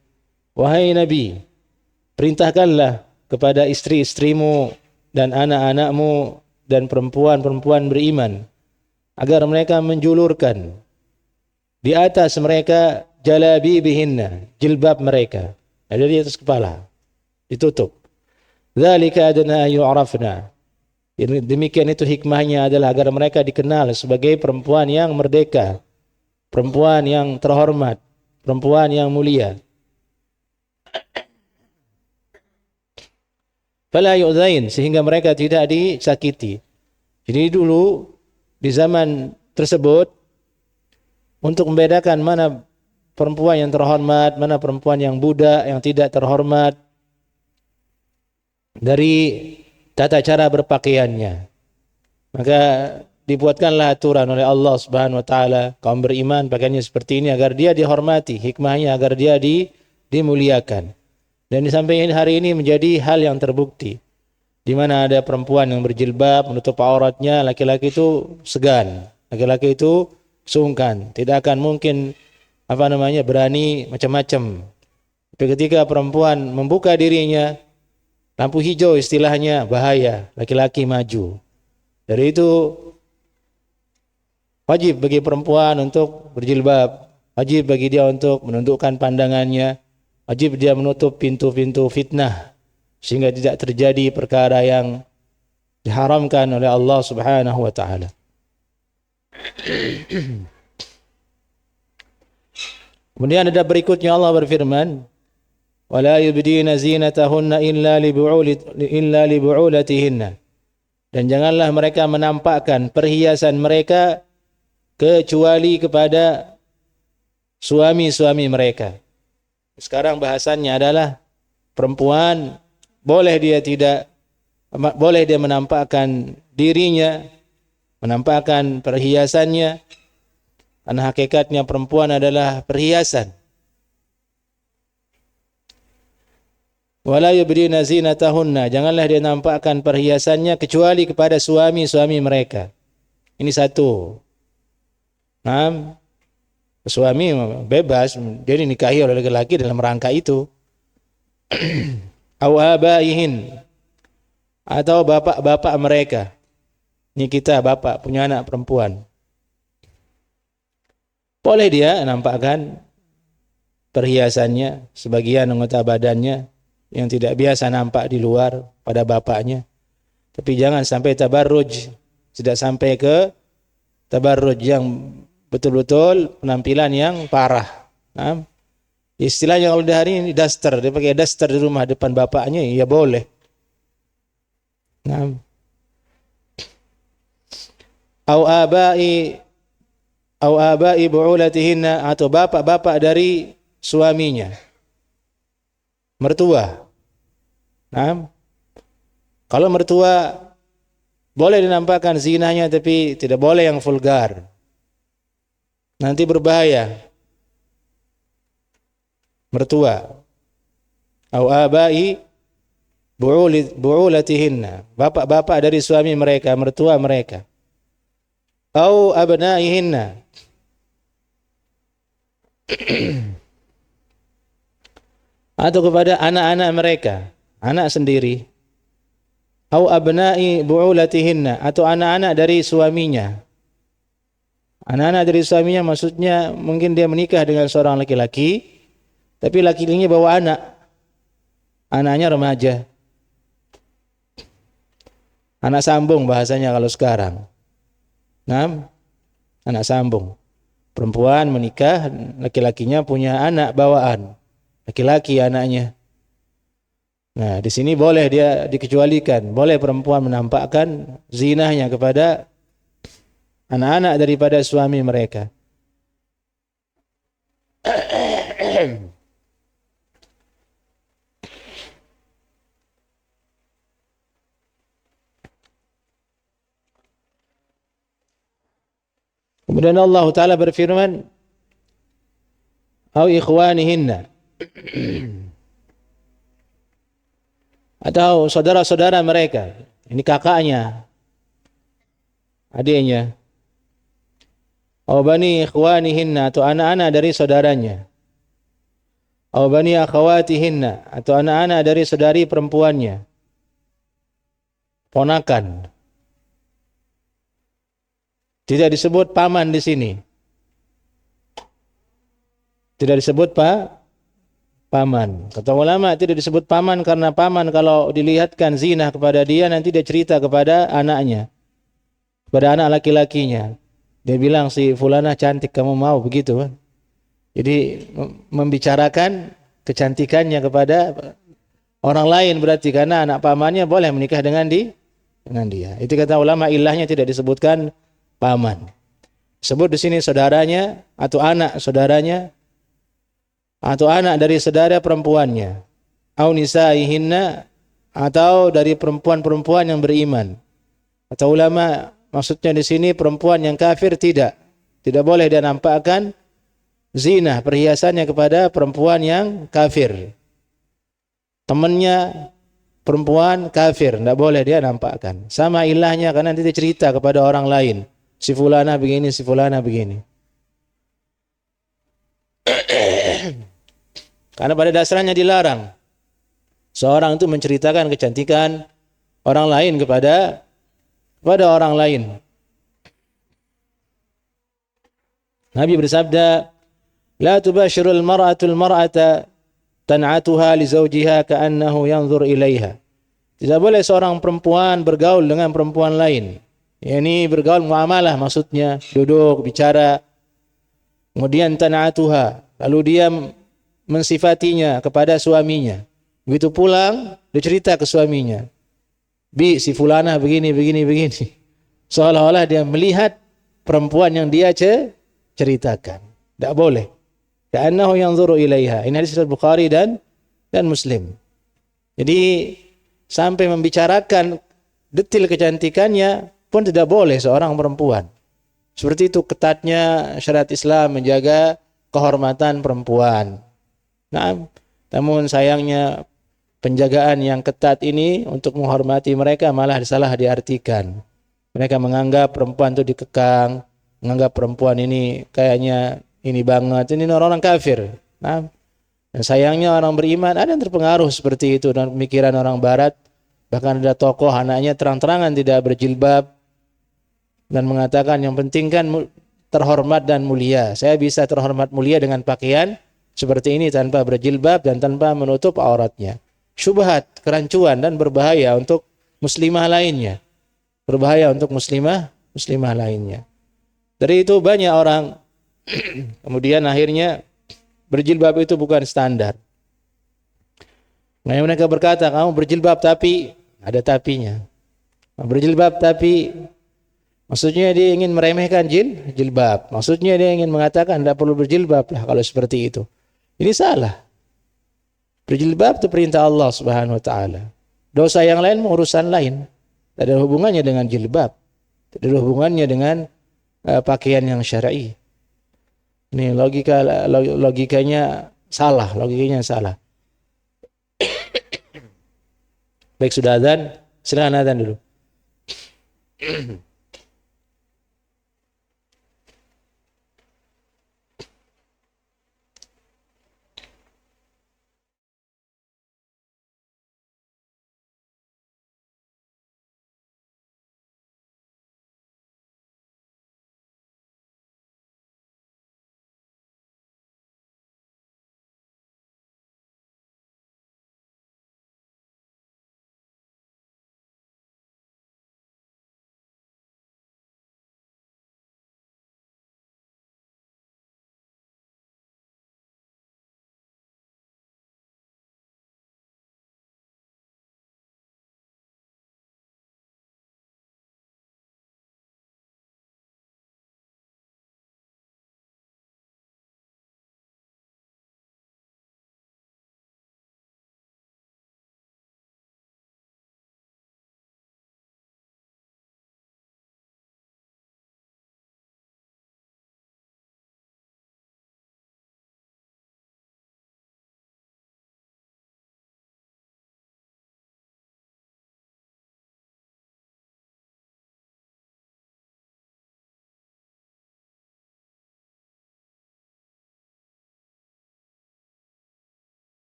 Wahai nabi, perintahkanlah kepada istri-istrimu dan anak-anakmu dan perempuan-perempuan beriman agar mereka menjulurkan di atas mereka jalabibihinna, jilbab mereka, ada di atas kepala, ditutup. Dzalika adna yu'rafna. Demikian itu hikmahnya adalah agar mereka dikenal sebagai perempuan yang merdeka, perempuan yang terhormat, perempuan yang mulia. Fala yu'dzain, sehingga mereka tidak disakiti. Jadi dulu di zaman tersebut, untuk membedakan mana perempuan yang terhormat, mana perempuan yang budak, yang tidak terhormat, dari tata cara berpakaiannya, maka dibuatkanlah aturan oleh Allah Subhanahu wa taala, kaum beriman pakaiannya seperti ini agar dia dihormati, hikmahnya agar dia dimuliakan. Dan sampai hari ini menjadi hal yang terbukti, di mana ada perempuan yang berjilbab menutup auratnya, laki-laki itu segan, laki-laki itu sungkan, tidak akan mungkin berani macam-macam. Tapi ketika perempuan membuka dirinya, lampu hijau istilahnya, bahaya, laki-laki maju. Dari itu wajib bagi perempuan untuk berjilbab, wajib bagi dia untuk menundukkan pandangannya, wajib dia menutup pintu-pintu fitnah sehingga tidak terjadi perkara yang diharamkan oleh Allah Subhanahu wa taala. Kemudian ada berikutnya Allah berfirman, wala yubdina zinatahunna illa li bu'ulatihinna, dan janganlah mereka menampakkan perhiasan mereka kecuali kepada suami-suami mereka. Sekarang bahasannya adalah perempuan boleh dia menampakkan dirinya, menampakkan perhiasannya, karena hakikatnya perempuan adalah perhiasan. Wala yubdina zinatahunna, janganlah dia nampakkan perhiasannya kecuali kepada suami-suami mereka. Ini satu. Nah, suami bebas, dia dinikahi oleh laki-laki dalam rangka itu. Aw abaihin, atau bapak-bapak mereka. Ini kita bapak punya anak perempuan, boleh dia nampakkan perhiasannya, sebagian anggota badannya yang tidak biasa nampak di luar pada bapaknya. Tapi jangan sampai tabarruj, tidak sampai ke tabarruj yang betul-betul penampilan yang parah. Nah, istilahnya kalau di hari ini daster, dia pakai daster di rumah depan bapaknya, ya boleh. Nah, au abai bu'ulatihinna, atau bapak-bapak dari suaminya. Mertua. Nah, kalau mertua boleh dinampakkan zinahnya, tapi tidak boleh yang vulgar. Nanti berbahaya. Mertua. Au abai bu'ulatihinna. Bapak-bapak dari suami mereka, mertua mereka. Au abnaihinna. Atau kepada anak-anak mereka, anak sendiri. Au abnai bu'ulatihinna, atau anak-anak dari suaminya. Anak-anak dari suaminya maksudnya mungkin dia menikah dengan seorang laki-laki, tapi laki-lakinya bawa anak. Anaknya remaja. Anak sambung bahasanya kalau sekarang. Nah, anak sambung. Perempuan menikah, laki-lakinya punya anak bawaan. Laki-laki anaknya. Nah, di sini boleh dia dikecualikan. Boleh perempuan menampakkan zinahnya kepada anak-anak daripada suami mereka. Kemudian Allah Ta'ala berfirman, au ikhwanihinna, atau saudara-saudara mereka, ini kakaknya, adiknya, au bani ikhwanihinna, atau anak-anak dari saudaranya, au bani akhawatihinna, atau anak-anak dari saudari perempuannya, ponakan. Tidak disebut paman di sini. Tidak disebut paman. Kata ulama tidak disebut paman karena paman kalau dilihatkan zina kepada dia nanti dia cerita kepada anaknya, kepada anak laki-lakinya. Dia bilang si fulana cantik, kamu mau begitu kan? Jadi membicarakan kecantikannya kepada orang lain berarti, karena anak pamannya boleh menikah dengan dia. Itu kata ulama ilahnya tidak disebutkan paman. Sebut di sini saudaranya atau anak saudaranya atau anak dari saudara perempuannya. Au nisaihinna, atau dari perempuan-perempuan yang beriman. Kata ulama maksudnya di sini perempuan yang kafir tidak boleh dia nampakkan zina perhiasannya kepada perempuan yang kafir. Temannya perempuan kafir tidak boleh dia nampakkan. Sama ilahnya karena nanti dia cerita kepada orang lain. Si fulana begini, si fulana begini. Karena pada dasarnya dilarang seorang itu menceritakan kecantikan orang lain kepada orang lain. Nabi bersabda, "La tubashirul mar'atul mar'ata tan'atuha li zawjiha ka'annahu yanzur ilaiha." Tidak boleh seorang perempuan bergaul dengan perempuan lain. Ini bergaul muamalah maksudnya, duduk, bicara. Kemudian tan'atuha, lalu dia mensifatinya kepada suaminya. Begitu pulang, dia cerita ke suaminya. Bi, si fulana begini. Seolah-olah dia melihat perempuan yang dia ceritakan. Tidak boleh. Ka'annahu yanzuru ilaiha. Ini hadis riwayat Bukhari dan Muslim. Jadi sampai membicarakan detil kecantikannya pun tidak boleh seorang perempuan. Seperti itu ketatnya syariat Islam menjaga kehormatan perempuan. Nah, namun sayangnya penjagaan yang ketat ini untuk menghormati mereka malah salah diartikan. Mereka menganggap perempuan itu dikekang, menganggap perempuan ini kayaknya ini banget, ini orang kafir. Nah, dan sayangnya orang beriman ada yang terpengaruh seperti itu dengan pemikiran orang barat. Bahkan ada tokoh anaknya terang-terangan tidak berjilbab dan mengatakan yang penting kan terhormat dan mulia. Saya bisa terhormat mulia dengan pakaian seperti ini tanpa berjilbab dan tanpa menutup auratnya. Syubhat, kerancuan dan berbahaya untuk muslimah lainnya. Berbahaya untuk muslimah lainnya. Dari itu banyak orang kemudian akhirnya berjilbab itu bukan standar. Nah, mereka berkata, kamu berjilbab tapi ada tapinya. Berjilbab tapi maksudnya dia ingin meremehkan jilbab. Maksudnya dia ingin mengatakan tidak perlu berjilbab lah kalau seperti itu. Ini salah. Berjilbab itu perintah Allah Subhanahu wa taala. Dosa yang lain urusan lain. Tidak ada hubungannya dengan jilbab. Tidak ada hubungannya dengan pakaian yang syar'i. Ini logikanya salah. Baik, sudah azan, silakan azan dulu.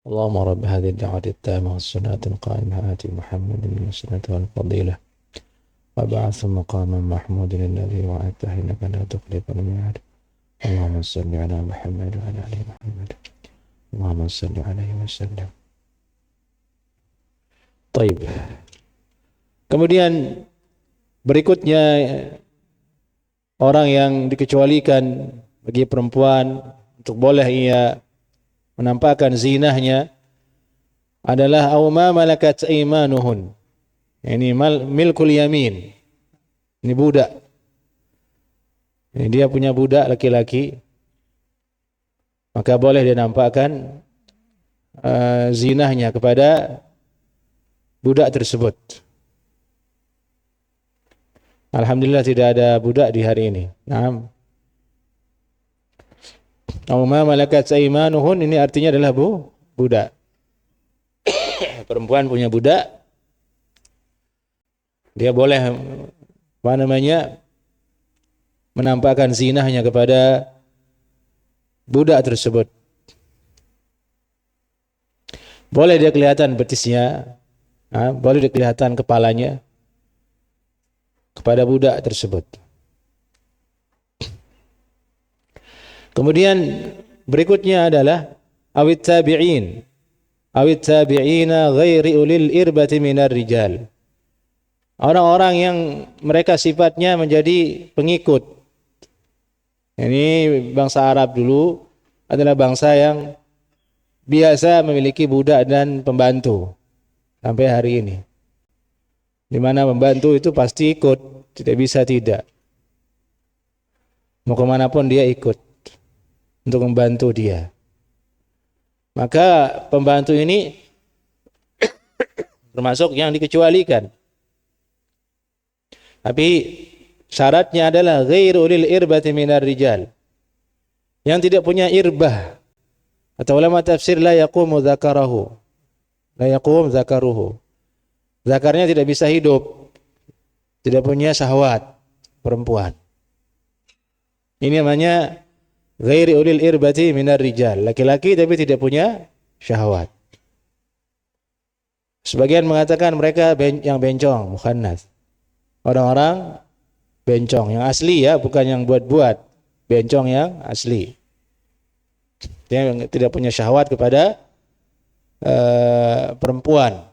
اللهم رب هذه الدعوة التامة والصلاة القائمة آت محمد المسنة والفضيلة وبعث مقاما محمود الذي وعدته إنك لا تخلف الميعاد اللهم صل على محمد وعلى آل محمد اللهم صل عليه وسلم. Taib. Kemudian berikutnya orang yang dikecualikan bagi perempuan untuk boleh ia menampakkan zinahnya adalah aw ma malakat aymanuhun. Ini milkul yamin. Ini budak. Ini dia punya budak laki-laki. Maka boleh dia nampakkan zinahnya kepada budak tersebut. Alhamdulillah tidak ada budak di hari ini. Naam. Aw ma malakat aymanuhun ini artinya adalah budak. Perempuan punya budak, dia boleh menampakkan zinahnya kepada budak tersebut. Boleh dia kelihatan betisnya, boleh dia kelihatan kepalanya kepada budak tersebut. Kemudian berikutnya adalah awit tabi'ina ghairi ulil irbati minar rijal. Orang-orang yang mereka sifatnya menjadi pengikut. Ini bangsa Arab dulu adalah bangsa yang biasa memiliki budak dan pembantu sampai hari ini. Di mana pembantu itu pasti ikut, tidak bisa tidak. Mau kemanapun dia ikut untuk membantu dia. Maka pembantu ini termasuk yang dikecualikan. Tapi syaratnya adalah ghairu ulil irbati minar rijal. Yang tidak punya irbah. Atau ulama tafsir la yaqumu dzakarahu. La yaqum dzakaruhu. Zakarnya tidak bisa hidup. Tidak punya syahwat perempuan. Ini namanya ghairi ulil irbati minar rijal. Laki-laki tapi tidak punya syahwat. Sebagian mengatakan mereka yang bencong, mukhannas. Orang-orang bencong yang asli ya, bukan yang buat-buat. Bencong yang asli. Dia tidak punya syahwat kepada perempuan.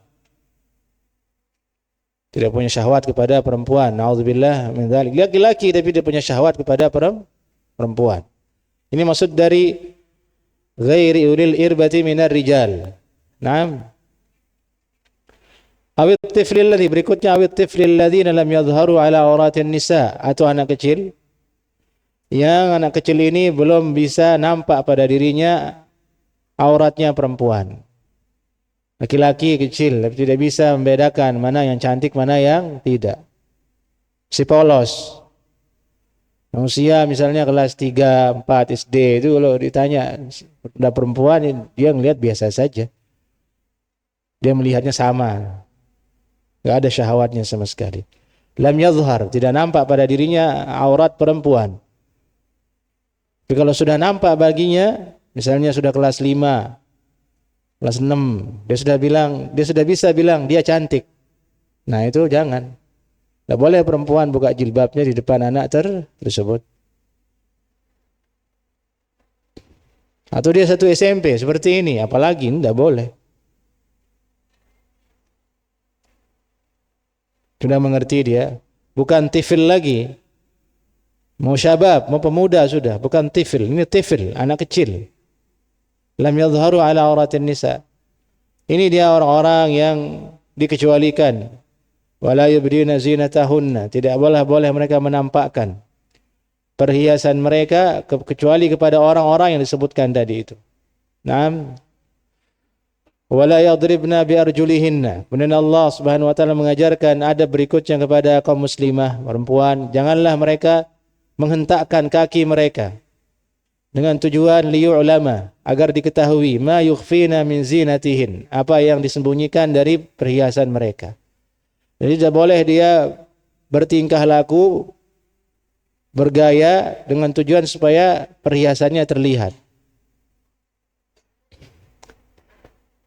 Tidak punya syahwat kepada perempuan. Nauzubillah min dzalik. Laki-laki tapi dia punya syahwat kepada perempuan. Ini maksud dari ghairi ulil irbati minar rijal. Naam. Awit tiflil ladzi berikutnya awit tiflil ladzina lam yadhharu ala auratin nisa, atau anak kecil yang anak kecil ini belum bisa nampak pada dirinya auratnya perempuan. Laki-laki kecil tapi tidak bisa membedakan mana yang cantik mana yang tidak. Si polos. Usia misalnya kelas 3, 4 SD itu kalau ditanya ada perempuan dia ngelihat biasa saja. Dia melihatnya sama. Enggak ada syahwatnya sama sekali. Lam yadhhar, tidak nampak pada dirinya aurat perempuan. Tapi kalau sudah nampak baginya, misalnya sudah kelas 5, kelas 6, dia sudah bisa bilang dia cantik. Nah, itu jangan. Tidak boleh perempuan buka jilbabnya di depan anak tersebut. Atau dia satu SMP seperti ini, apalagi tidak boleh. Sudah mengerti dia, bukan tifil lagi. Mau syabab, mau pemuda sudah, bukan tifil. Ini tifil, anak kecil. Lam yadhharu ala auratin nisa. Ini dia orang-orang yang dikecualikan. Wala yubdina zinatahunna, tidak boleh mereka menampakkan perhiasan mereka kecuali kepada orang-orang yang disebutkan tadi itu. Naam. Wala yadribna bi arjulihinna. Kemudian Allah Subhanahu wa taala mengajarkan adab berikutnya kepada kaum muslimah perempuan, janganlah mereka menghentakkan kaki mereka dengan tujuan liyu'lama, agar diketahui ma yukhfina min zinatihin, apa yang disembunyikan dari perhiasan mereka. Jadi tidak boleh dia bertingkah laku bergaya dengan tujuan supaya perhiasannya terlihat.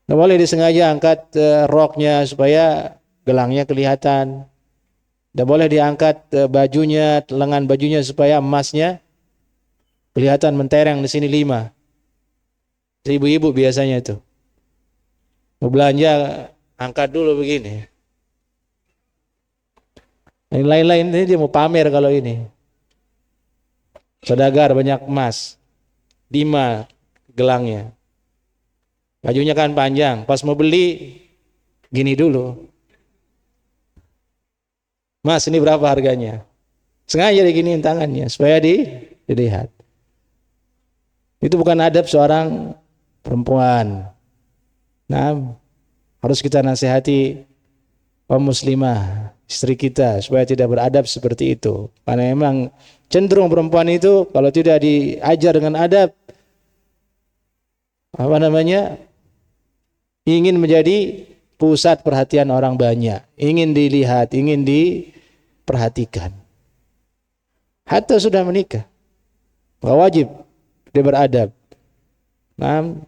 Nggak boleh disengaja angkat roknya supaya gelangnya kelihatan. Nggak boleh diangkat bajunya, lengan bajunya supaya emasnya kelihatan mentereng di sini 5. Ibu-ibu biasanya itu mau belanja angkat dulu begini. Yang lain-lain ini dia mau pamer kalau ini. Saudagar banyak emas, 5 gelangnya. Bajunya kan panjang, pas mau beli gini dulu. Mas, ini berapa harganya? Sengaja diginiin tangannya supaya dilihat. Itu bukan adab seorang perempuan. Nah, harus kita nasihati kaum muslimah, istri kita supaya tidak beradab seperti itu. Karena memang cenderung perempuan itu kalau tidak diajar dengan adab, ingin menjadi pusat perhatian orang banyak, ingin dilihat, ingin diperhatikan. Hatta sudah menikah, wajib dia beradab. Naam,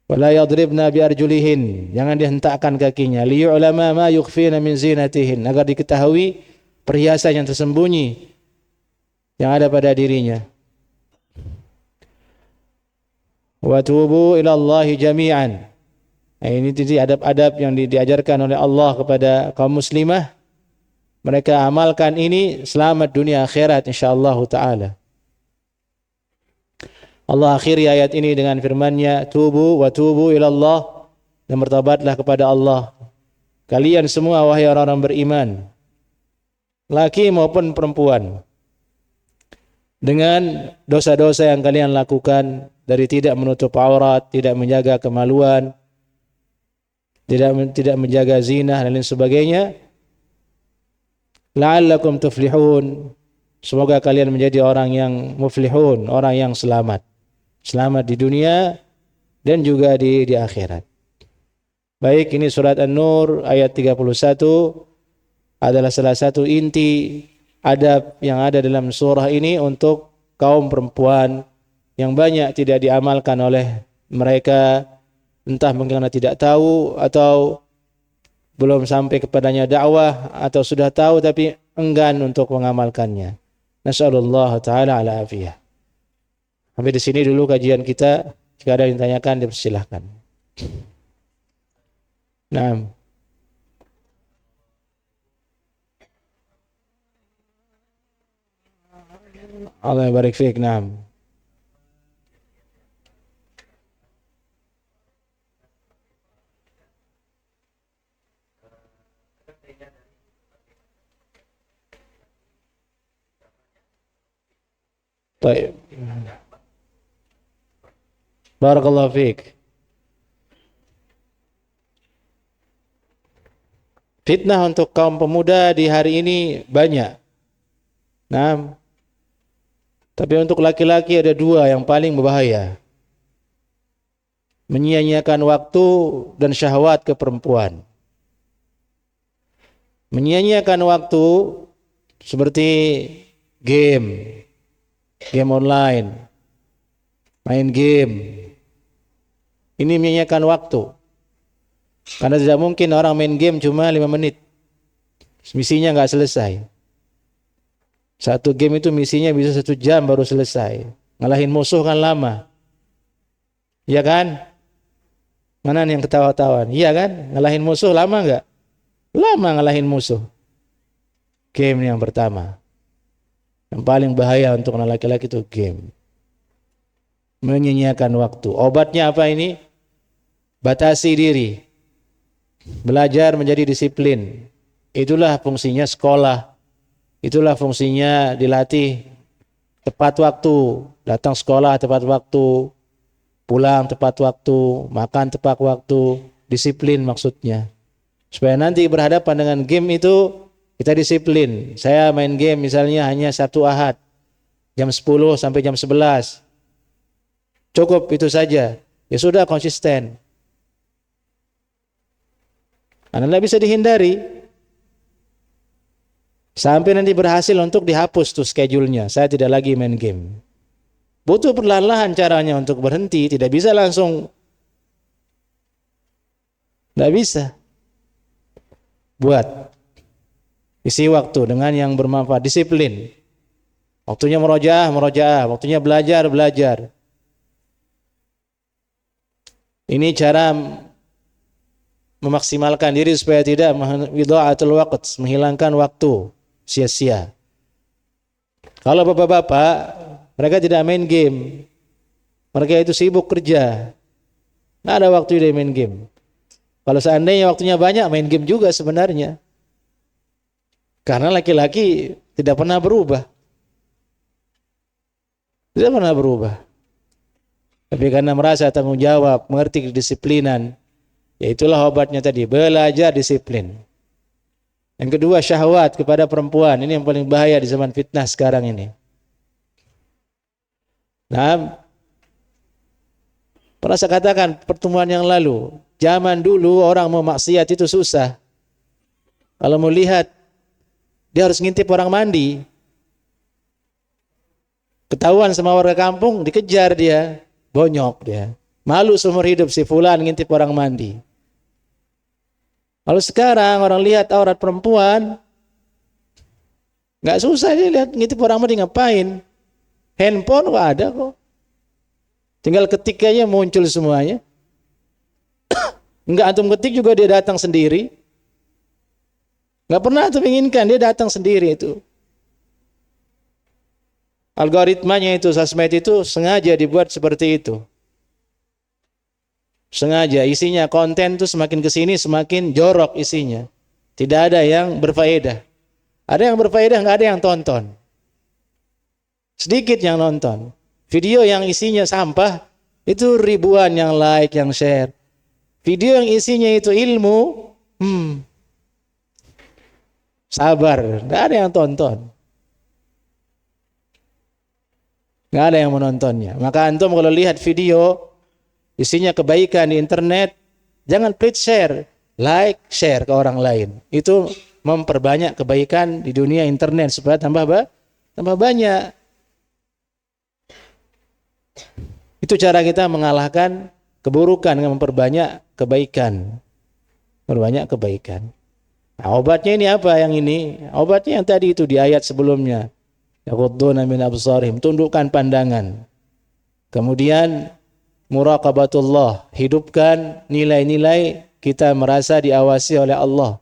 wala yadribna bi arjulihin, jangan dihentakkan kakinya. Liyu'lama ma yukhfina min zinatihin, agar diketahui perhiasan yang tersembunyi yang ada pada dirinya. Wa tubu ila Allah jami'an. Nah, ini adab-adab yang diajarkan oleh Allah kepada kaum muslimah. Mereka amalkan ini, selamat dunia akhirat insyaallah taala. Allah akhiri ayat ini dengan firman-Nya, tubu wa tubu ila Allah, dan bertobatlah kepada Allah kalian semua wahai orang-orang beriman, laki maupun perempuan, dengan dosa-dosa yang kalian lakukan dari tidak menutup aurat, tidak menjaga kemaluan, tidak menjaga zina dan lain sebagainya. La'allakum tuflihun, semoga kalian menjadi orang yang muflihun, orang yang selamat di dunia dan juga di akhirat. Baik, ini surat An-Nur ayat 31 adalah salah satu inti adab yang ada dalam surah ini untuk kaum perempuan yang banyak tidak diamalkan oleh mereka, entah mungkin karena tidak tahu atau belum sampai kepadanya dakwah, atau sudah tahu tapi enggan untuk mengamalkannya. Nasallallahu taala ala afiyah. Sampai di sini dulu kajian kita. Jika ada yang ditanyakan, dipersilahkan. Naam. Allah barik fiik. Naam. Baik. Barakallahu fiik. Fitnah untuk kaum pemuda di hari ini banyak. Nah, tapi untuk laki-laki ada 2 yang paling berbahaya. Menyia-nyiakan waktu dan syahwat ke perempuan. Menyia-nyiakan waktu seperti game online, main game. Ini menyia-nyiakan waktu. Karena tidak mungkin orang main game cuma 5 menit. Misinya enggak selesai. Satu game itu misinya bisa 1 jam baru selesai. Ngalahin musuh kan lama. Iya kan? Mana yang ketawa-tawan? Iya kan? Ngalahin musuh lama enggak? Lama ngalahin musuh. Game yang pertama. Yang paling bahaya untuk anak laki-laki itu game. Menyia-nyiakan waktu. Obatnya apa ini? Batasi diri. Belajar menjadi disiplin. Itulah fungsinya sekolah. Itulah fungsinya dilatih tepat waktu. Datang sekolah tepat waktu. Pulang tepat waktu. Makan tepat waktu. Disiplin maksudnya. Supaya nanti berhadapan dengan game itu kita disiplin. Saya main game misalnya hanya Sabtu Ahad. Jam 10 sampai jam 11. Cukup itu saja. Ya sudah, konsisten. Karena tidak bisa dihindari. Sampai nanti berhasil untuk dihapus tuh schedule-nya. Saya tidak lagi main game. Butuh perlahan-lahan caranya untuk berhenti. Tidak bisa langsung Tidak bisa. Buat. Isi waktu dengan yang bermanfaat, disiplin. Waktunya murojaah, waktunya belajar. Ini cara memaksimalkan diri supaya tidak idha'atul waqt, menghilangkan waktu sia-sia. Kalau bapak-bapak, mereka tidak main game. Mereka itu sibuk kerja. Nggak ada waktu dia main game. Kalau seandainya waktunya banyak, main game juga sebenarnya. Karena laki-laki tidak pernah berubah. Tidak pernah berubah. Tapi karena merasa tanggung jawab, mengerti kedisiplinan, yaitulah obatnya tadi, belajar disiplin. Yang kedua, syahwat kepada perempuan. Ini yang paling bahaya di zaman fitnah sekarang ini. Nah, pernah saya katakan pertemuan yang lalu, zaman dulu orang mau maksiat itu susah. Kalau mau lihat, dia harus ngintip orang mandi. Ketahuan sama warga kampung, dikejar dia, bonyok dia. Malu seumur hidup si fulan ngintip orang mandi. Kalau sekarang orang lihat aurat perempuan, nggak susah dia lihat ngintip orang mandi ngapain. Handphone nggak ada kok. Tinggal ketik aja muncul semuanya. Enggak antum ketik juga dia datang sendiri. Enggak pernah antum inginkan, dia datang sendiri itu. Algoritmanya itu, sosmed itu sengaja dibuat seperti itu. Sengaja isinya konten itu semakin kesini semakin jorok isinya. Tidak ada yang berfaedah. Ada yang berfaedah, enggak ada yang tonton. Sedikit yang nonton. Video yang isinya sampah, itu ribuan yang like, yang share. Video yang isinya itu ilmu, sabar, tidak ada yang tonton. Tidak ada yang menontonnya. Maka antum kalau lihat video, isinya kebaikan di internet, jangan pelit share, like, share ke orang lain. Itu memperbanyak kebaikan di dunia internet supaya tambah banyak. Itu cara kita mengalahkan keburukan dengan memperbanyak kebaikan. Perbanyak kebaikan. Nah, obatnya ini apa yang ini? Obatnya yang tadi itu di ayat sebelumnya. Yaghudduna min absarihim, tundukkan pandangan. Kemudian muraqabatullah, hidupkan nilai-nilai kita merasa diawasi oleh Allah.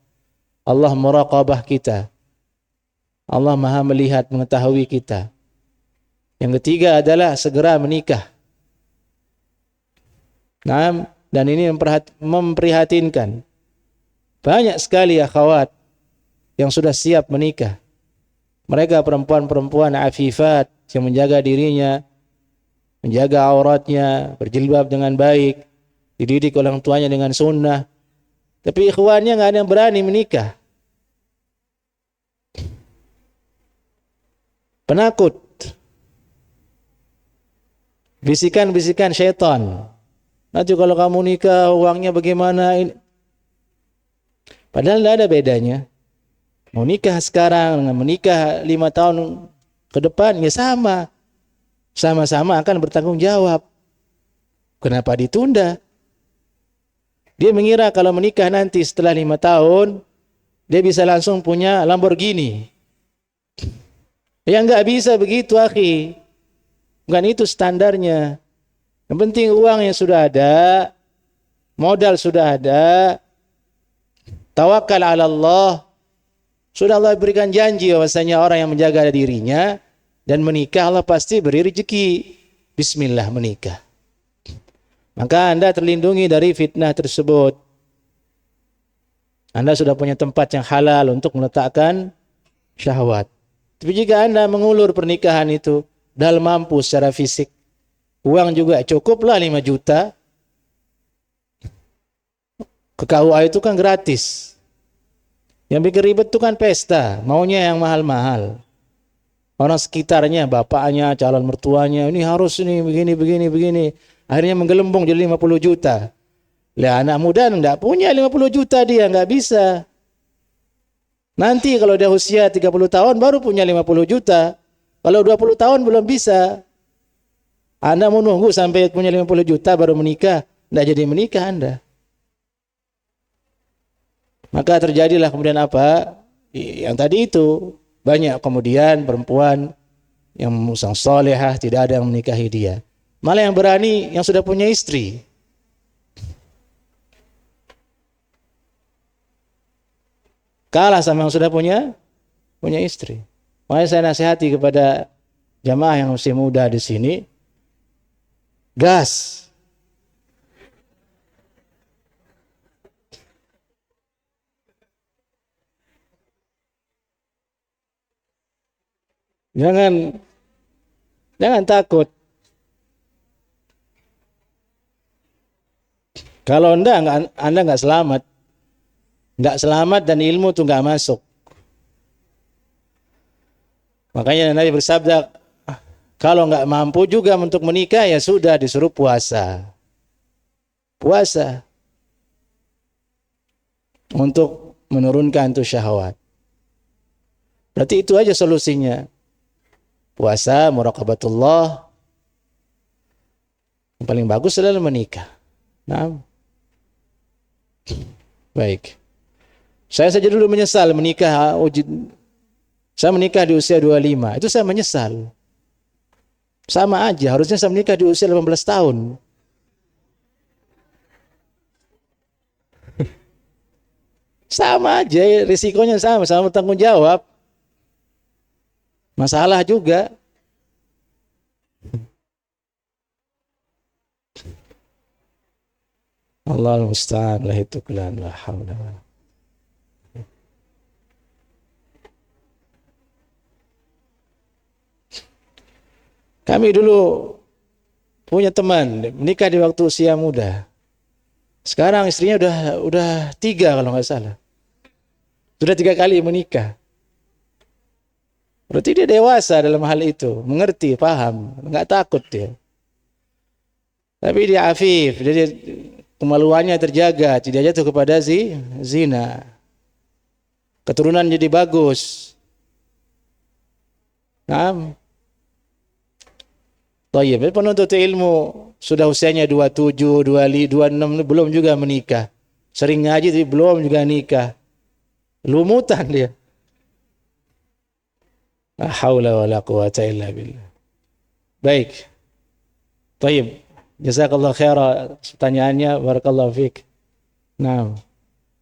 Allah muraqabah kita. Allah Maha melihat, mengetahui kita. Yang ketiga adalah segera menikah. Nah, dan ini memprihatinkan. Banyak sekali akhwat yang sudah siap menikah. Mereka perempuan-perempuan afifat yang menjaga dirinya, menjaga auratnya, berjilbab dengan baik, dididik orang tuanya dengan sunnah. Tapi ikhwannya nggak ada yang berani menikah. Penakut. Bisikan-bisikan syaitan. Nanti kalau kamu nikah uangnya bagaimana? Padahal tidak ada bedanya. Mau nikah sekarang dengan menikah 5 tahun ke depan ya sama. Sama-sama akan bertanggung jawab. Kenapa ditunda? Dia mengira kalau menikah nanti setelah 5 tahun dia bisa langsung punya Lamborghini. Ya enggak bisa begitu, akhi. Bukan itu standarnya. Yang penting uangnya sudah ada, modal sudah ada, tawakal ala Allah. Sudah Allah berikan janji bahwasanya orang yang menjaga dirinya dan menikah, Allah pasti beri rezeki. Bismillah menikah. Maka Anda terlindungi dari fitnah tersebut. Anda sudah punya tempat yang halal untuk meletakkan syahwat. Tapi jika Anda mengulur pernikahan itu, dalam mampu secara fisik, uang juga cukuplah 5 juta. Ke KUA itu kan gratis. Yang bikin ribet itu kan pesta, maunya yang mahal-mahal. Orang sekitarnya, bapaknya, calon mertuanya, ini harus ini begini. Akhirnya menggelembung jadi 50 juta. Lah anak muda enggak punya 50 juta dia, enggak bisa. Nanti kalau dia usia 30 tahun baru punya 50 juta. Kalau 20 tahun belum bisa. Anda mau nunggu sampai punya 50 juta baru menikah, enggak jadi menikah Anda. Maka terjadilah kemudian apa? Yang tadi itu, banyak kemudian perempuan yang musang solehah tidak ada yang menikahi dia. Malah yang berani yang sudah punya istri. Kalah sama yang sudah punya istri. Makanya saya nasihati kepada jamaah yang masih muda di sini, gas. Jangan takut. Kalau Anda nggak selamat. Nggak selamat dan ilmu itu nggak masuk. Makanya Nabi bersabda, kalau nggak mampu juga untuk menikah, ya sudah disuruh puasa. Puasa. Untuk menurunkan tuh syahwat. Berarti itu aja solusinya. Puasa, muraqabatullah. Yang paling bagus adalah menikah. Nah. Baik. Saya saja dulu menyesal menikah. Saya menikah di usia 25. Itu saya menyesal. Sama aja, harusnya saya menikah di usia 18 tahun. Sama aja, risikonya sama tanggung jawab. Masalah juga. Allah musta'an, la hituklan, la hawla wa la. Kami dulu punya teman menikah di waktu usia muda. Sekarang istrinya udah 3 kalau nggak salah. Sudah 3 kali menikah. Berarti dia dewasa dalam hal itu, mengerti, paham, nggak takut dia. Tapi dia afif, dia kemaluannya terjaga, tidak jatuh kepada zina. Keturunan jadi bagus. Nah, Tayyib, penuntut ilmu sudah usianya 27, 25, 26 belum juga menikah. Sering ngaji tapi belum juga nikah. Lumutan dia. La haula wala quwata illa billah. Baik. Tayyib. Jazakallah khaira pertanyaannya, barakallahu fiik. Naam.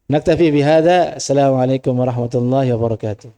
Naktafi bihadza. Assalamualaikum warahmatullahi wabarakatuh.